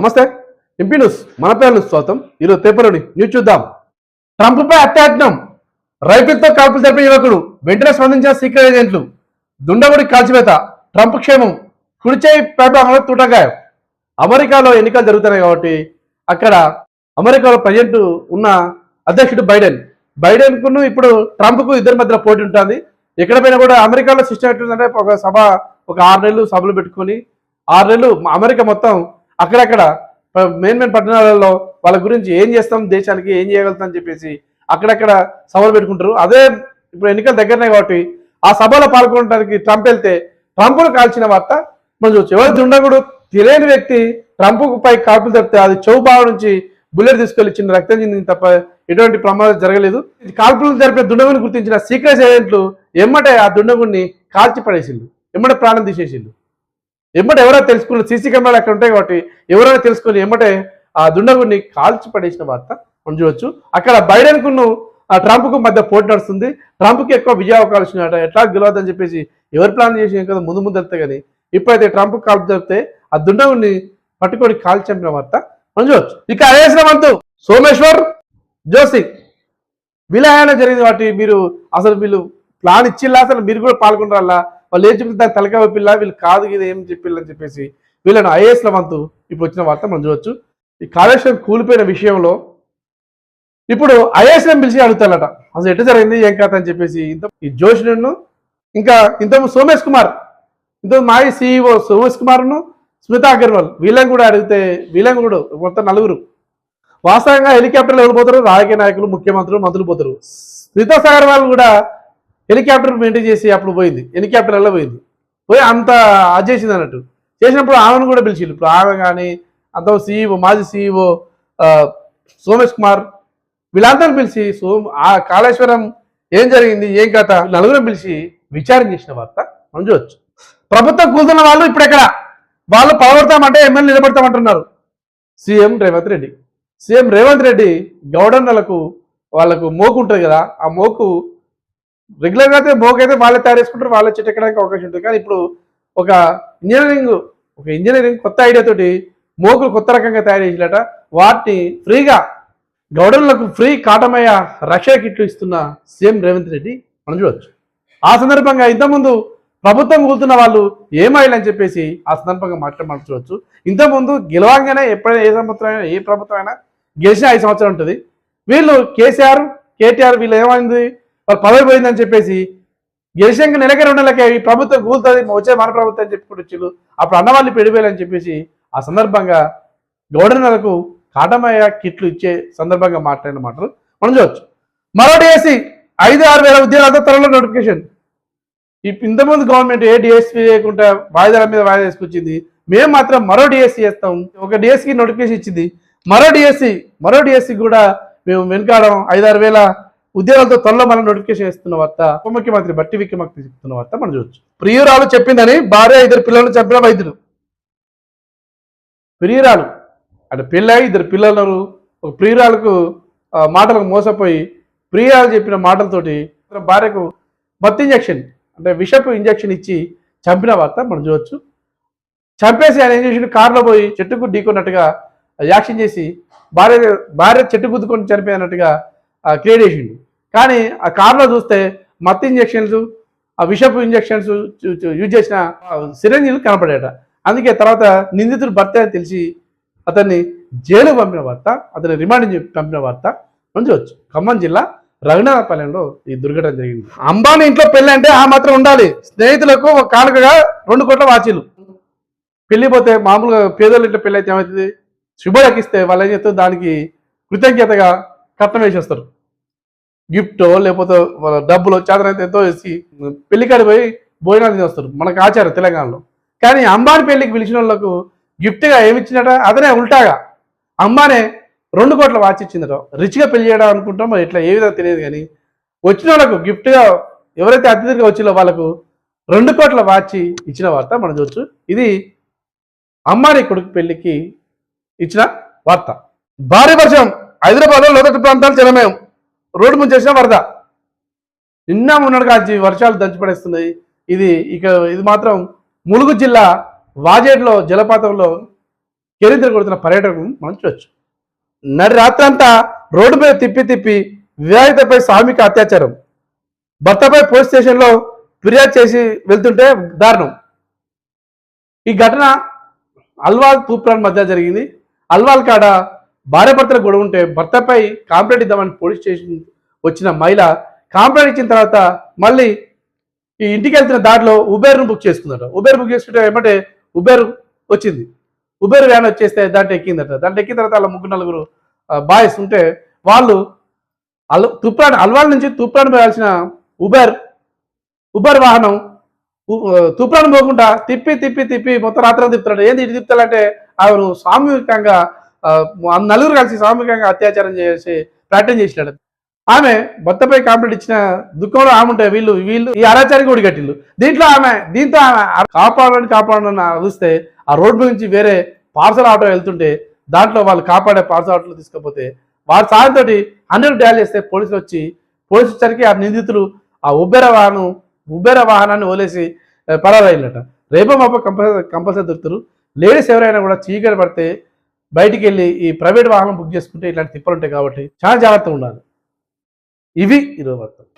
నమస్తే MP news మన పేరు స్వాగతం. ఈరోజు పేపర్లోని న్యూస్ చూద్దాం. ట్రంప్పై అత్యాయత్నం, రైఫిల్తో కాల్పులు జరిపిన యువకుడు, వెంటనే స్పందించిన సీక్రెట్ ఏజెంట్లు, దుండగుడి కాల్చివేత, ట్రంప్ క్షేమం, కుడిచేయి పేపర్లో తూటగాయం. అమెరికాలో ఎన్నికలు జరుగుతున్నాయి కాబట్టి అక్కడ అమెరికాలో ప్రజెంట్ ఉన్న అధ్యక్షుడు బైడెన్ కును ఇప్పుడు ట్రంప్కు ఇద్దరి మధ్యలో పోటీ ఉంటుంది. ఎక్కడ పోయినా కూడా అమెరికాలో సిస్టమ్ ఎట్లుందంటే ఒక 6 నెలలు సభలు పెట్టుకొని 6 నెలలు అమెరికా మొత్తం అక్కడక్కడ మెయిన్ పట్టణాలలో వాళ్ళ గురించి ఏం చేస్తాం, దేశానికి ఏం చేయగలుగుతాం అని చెప్పేసి అక్కడక్కడ సభలు పెట్టుకుంటారు. అదే ఇప్పుడు ఎన్నికలు దగ్గరనే కాబట్టి ఆ సభలో పాల్గొనడానికి ట్రంప్ వెళ్తే ట్రంప్ను కాల్చిన వార్త మనం చూవచ్చు. ఎవరు దుండగుడు తెలియని వ్యక్తి ట్రంప్ పై కాల్పులు జరిపితే అది చౌబావ నుంచి బుల్లెట్ తీసుకెళ్లి చిన్న రక్తం చెందింది తప్ప ఎటువంటి ప్రమాదం జరగలేదు. కాల్పులు జరిపిన దుండగుని గుర్తించిన సీక్రెట్ ఏజెంట్లు ఎమ్మటే ఆ దుండగుడిని కాల్చి పడేసిండు, ఎమ్మటే ప్రాణం తీసేసిండు. ఎమ్మటే ఎవరైనా తెలుసుకున్న సీసీ కెమెరాలు అక్కడ ఉంటాయి కాబట్టి ఎవరైనా తెలుసుకుని ఎమ్మటే ఆ దుండగుడిని కాల్చి పడేసిన వార్త మనం చూడవచ్చు. అక్కడ బైడెన్ కును ట్రంప్కు మధ్య పోటీ నడుస్తుంది. ట్రంప్కి ఎక్కువ విజయావకాశం ఎట్లా గెలవద్దని చెప్పేసి ఎవరు ప్లాన్ చేసి కదా ముందు వెళ్తే కానీ ఇప్పుడైతే ట్రంప్ కాల్పు జరిపితే ఆ దుండగుడిని పట్టుకొని కాల్చి చంపిన వార్త మనం చూడవచ్చు. ఇక అదేసిన వంతు సోమేశ్వర్ జోషి విలయాన జరిగింది వాటి మీరు అసలు వీళ్ళు ప్లాన్ ఇచ్చిల్లా, అసలు మీరు కూడా పాల్గొనరాలా, వాళ్ళు ఏం చెప్పి దాన్ని తలకాయ పిల్ల వీళ్ళు కాదు ఇది ఏం చెప్పిల్లని చెప్పేసి వీళ్ళను ఐఏఎస్ల వంతు ఇప్పుడు వచ్చిన వార్త మనం చూడవచ్చు. ఈ కాళేశ్వరం కూలిపోయిన విషయంలో ఇప్పుడు ఐఏఎస్లను పిలిచి అడుగుతారట అసలు ఎట్లా జరిగింది ఏం కథ అని చెప్పేసి. ఈ జోషిను ఇంకా ఇంతకు సోమేష్ కుమార్, ఇంతకు మాజీ CEO సోమేష్ కుమార్ను స్మితా అగర్వాల్ వీళ్ళని కూడా అడిగితే వీళ్ళని కూడా మొత్తం 4 వాస్తవంగా హెలికాప్టర్లు ఎవరు పోతారు, రాజకీయ నాయకులు, ముఖ్యమంత్రులు, మంత్రులు పోతారు. స్మితా అగర్వాల్ కూడా హెలికాప్టర్ మెయింటైన్ చేసి అప్పుడు పోయింది, హెలికాప్టర్లో పోయింది, పోయి అంత అది చేసింది అన్నట్టు. చేసినప్పుడు ఆమెను కూడా పిలిచింది. ఇప్పుడు ఆమె కానీ అంత మాజీ CEO సోమేష్ కుమార్ వీళ్ళందరూ పిలిచి ఆ కాళేశ్వరం ఏం జరిగింది ఏం కథ 4 పిలిచి విచారణ చేసిన వార్త మనం చూడవచ్చు. ప్రభుత్వం కూతున్న వాళ్ళు ఇప్పుడు ఎక్కడ వాళ్ళు పడగొడతామంటే ఎమ్మెల్యే నిలబడతామంటున్నారు. సీఎం రేవంత్ రెడ్డి గవర్నర్లకు వాళ్ళకు మోకు ఉంటుంది కదా, ఆ మోకు రెగ్యులర్గా అయితే మోకైతే వాళ్ళే తయారు చేసుకుంటారు, వాళ్ళే చెట్టు ఎక్కడానికి అవకాశం ఉంటుంది. కానీ ఇప్పుడు ఒక ఇంజనీరింగ్ కొత్త ఐడియాతోటి మోకులు కొత్త రకంగా తయారు చేసినట వాటిని ఫ్రీగా గవర్నర్లకు ఫ్రీ కాటమయ్య రక్షణ కిట్లు ఇస్తున్న సీఎం రేవంత్ రెడ్డి మనం చూడవచ్చు. ఆ సందర్భంగా ఇంతకుముందు ప్రభుత్వం కూతున్న వాళ్ళు ఏమైందని చెప్పేసి ఆ సందర్భంగా మాట్లాడవచ్చు. ఇంతకుముందు గెలవంగానే ఎప్పుడైనా ఏ ప్రభుత్వం అయినా గెలిచిన 5 సంవత్సరాలు ఉంటుంది. వీళ్ళు కేటీఆర్ వీళ్ళు ఏమైంది వాళ్ళు పదవి పోయిందని చెప్పేసి గెలిచాక నెలకే 2 నెలలకే ఈ ప్రభుత్వం కూలుతుంది వచ్చే మన ప్రభుత్వం అని చెప్పి వచ్చి అప్పుడు అన్నవాళ్ళు పెడిపోయాలని చెప్పేసి ఆ సందర్భంగా గవర్నర్లకు కాటమయ్య కిట్లు ఇచ్చే సందర్భంగా మాట్లాడిన మాటలు మనం చూడవచ్చు. మరో డిఎస్సి 5-6 వేల ఉద్యోగాలతో త్వరలో నోటిఫికేషన్. ఇంతకుముందు గవర్నమెంట్ ఏ డిఎస్సీ లేకుండా వాయిదాల మీద వాయిదా తీసుకొచ్చింది. మేము మాత్రం మరో డిఎస్సీ చేస్తాం, ఒక డిఎస్సికి నోటిఫికేషన్ ఇచ్చింది. మరో డిఎస్సి కూడా మేము వెనుకాడం 5-6 వేల ఉద్యోగాలతో త్వరలో మనం నోటిఫికేషన్ ఇస్తున్న వార్త ఉప ముఖ్యమంత్రి బట్టి విక్రమార్క చెప్తున్న వార్త మనం చూడవచ్చు. ప్రియురాలు చెప్పిందని భార్య 2 పిల్లలను చంపిన వైద్యుడు. ప్రియురాలు అంటే పెళ్ళై 2 పిల్లలను ఒక ప్రియురాలకు మాటలకు మోసపోయి ప్రియురాలు చెప్పిన మాటలతోటి భార్యకు మత్తు ఇంజక్షన్ అంటే విషపు ఇంజక్షన్ ఇచ్చి చంపిన వార్త మనం చూడవచ్చు. చంపేసి ఆయన ఏం చేసి కారులో పోయి చెట్టుకు ఢీకొన్నట్టుగా యాక్షన్ చేసి భార్య చెట్టు గుద్దుకొని చనిపోయినట్టుగా క్రియేట్ చేసిండు. కానీ ఆ కారులో చూస్తే మత్తు ఇంజక్షన్స్, ఆ విషపు ఇంజక్షన్స్ యూజ్ చేసిన సిరంజీలు కనపడేట. అందుకే తర్వాత నిందితుడు భర్త అని తెలిసి అతన్ని జైలు పంపిన వార్త, అతన్ని రిమాండ్ పంపిన వార్త మనం చూడవచ్చు. ఖమ్మం జిల్లా రఘునాథపాలెంలో ఈ దుర్ఘటన జరిగింది. అంబానీ ఇంట్లో పెళ్లి అంటే ఆ మాత్రం ఉండాలి. స్నేహితులకు ఒక కానుకగా 2 కోట్ల వాచీలు. పెళ్ళిపోతే మామూలుగా పేదోళ్ళ ఇంట్లో పెళ్ళి అయితే ఏమవుతుంది, శుభలకిస్తే వాళ్ళు ఏం చేస్తారు దానికి కృతజ్ఞతగా కట్నం వేసేస్తారు. గిఫ్ట్ లేకపోతే వాళ్ళ డబ్బులు చేతనైతే ఎంతో వేసి పెళ్లికాడి పోయి భోజనాలు తినేస్తారు, మనకు ఆచారం తెలంగాణలో. కానీ అంబానీ పెళ్లికి పిలిచిన వాళ్ళకు గిఫ్ట్గా ఏమిచ్చినట అతనే ఉల్టాగా అంబానే 2 కోట్ల వాచ్ ఇచ్చిందట. రిచ్గా పెళ్లి చేయడం అనుకుంటాం మరి ఇట్లా ఏ విధంగా తెలియదు. కానీ వచ్చిన వాళ్ళకు గిఫ్ట్గా ఎవరైతే అతిథిగా వచ్చిలో వాళ్ళకు 2 కోట్ల వాచ్ ఇచ్చిన వార్త మనం చూడవచ్చు. ఇది అంబానీ కొడుకు పెళ్లికి ఇచ్చిన వార్త. భారీ వర్షం హైదరాబాద్లో లోతట్టు ప్రాంతాలు జలమయం, రోడ్డు ముంచేసిన వరద. నిన్న మొన్నటి కాచి వర్షాలు దంచిపడేస్తున్నాయి. ఇది మాత్రం ములుగు జిల్లా వాజేడ్లో జలపాతంలో కేరింద్ర కొడుతున్న పర్యటనను మనం చూడొచ్చు. నడి రాత్రంతా రోడ్డు మీద తిప్పి తిప్పి వివాహితపై సామూహిక అత్యాచారం. భర్తపై పోలీస్ స్టేషన్లో ఫిర్యాదు చేసి వెళ్తుంటే దారుణం. ఈ ఘటన అల్వాల్ తూప్రాన్ మధ్య జరిగింది. అల్వాల్ కాడ భార్య భర్తల గొడవ ఉంటే భర్తపై కాంప్లైంట్ ఇద్దామని పోలీస్ స్టేషన్ వచ్చిన మహిళ కాంప్లైంట్ ఇచ్చిన తర్వాత మళ్ళీ ఈ ఇంటికి వెళ్తున్న దారిలో ఉబేర్ను బుక్ చేసుకుందట. ఉబేర్ బుక్ చేసుకుంటే ఏమంటే ఉబేర్ వచ్చింది. ఉబేర్ వ్యాన్ వచ్చేస్తే దాంట్లో ఎక్కిందట. దాంట్లో ఎక్కిన తర్వాత అలా 3-4 బాయ్స్ ఉంటే వాళ్ళు అల్వాల్ నుంచి తూప్రాన్ పోయాల్సిన ఉబర్ వాహనం తూప్రాన్ పోకుండా తిప్పి తిప్పి తిప్పి మొత్తం రాత్రి తిప్పుతాడు. ఏంది ఇటు తిప్పుతాడంటే ఆయన సామూహికంగా నలుగురు కలిసి సామూహికంగా అత్యాచారం చేసి ప్రయత్నం చేసినాడు. ఆమె భర్తపై కాంప్లైంట్ ఇచ్చిన దుఃఖంలో ఆమె ఉంటే వీళ్ళు ఈ అరాచారికి ఒడిగట్టిళ్ళు. దీంతో ఆమె కాపాడని అరుస్తే ఆ రోడ్డు నుంచి వేరే పార్సల్ ఆటో వెళ్తుంటే దాంట్లో వాళ్ళు కాపాడే పార్సల్ ఆటోలు తీసుకపోతే వారి సాయంతో 100 డయల్ చేస్తే పోలీసులు వచ్చరికి ఆ నిందితులు ఆ ఉబేర వాహనాన్ని వదిలేసి పరారైనట. రేపో మాపో కంపల్సరీ దొరుకుతారు. లేడీస్ ఎవరైనా కూడా చీకటి పడితే బయటికి వెళ్ళి ఈ ప్రైవేట్ వాహనం బుక్ చేసుకుంటే ఇట్లాంటి తిప్పలు ఉంటాయి కాబట్టి చాలా జాగ్రత్తగా ఉండాలి. ఇవి ఈరోజు వార్తలు.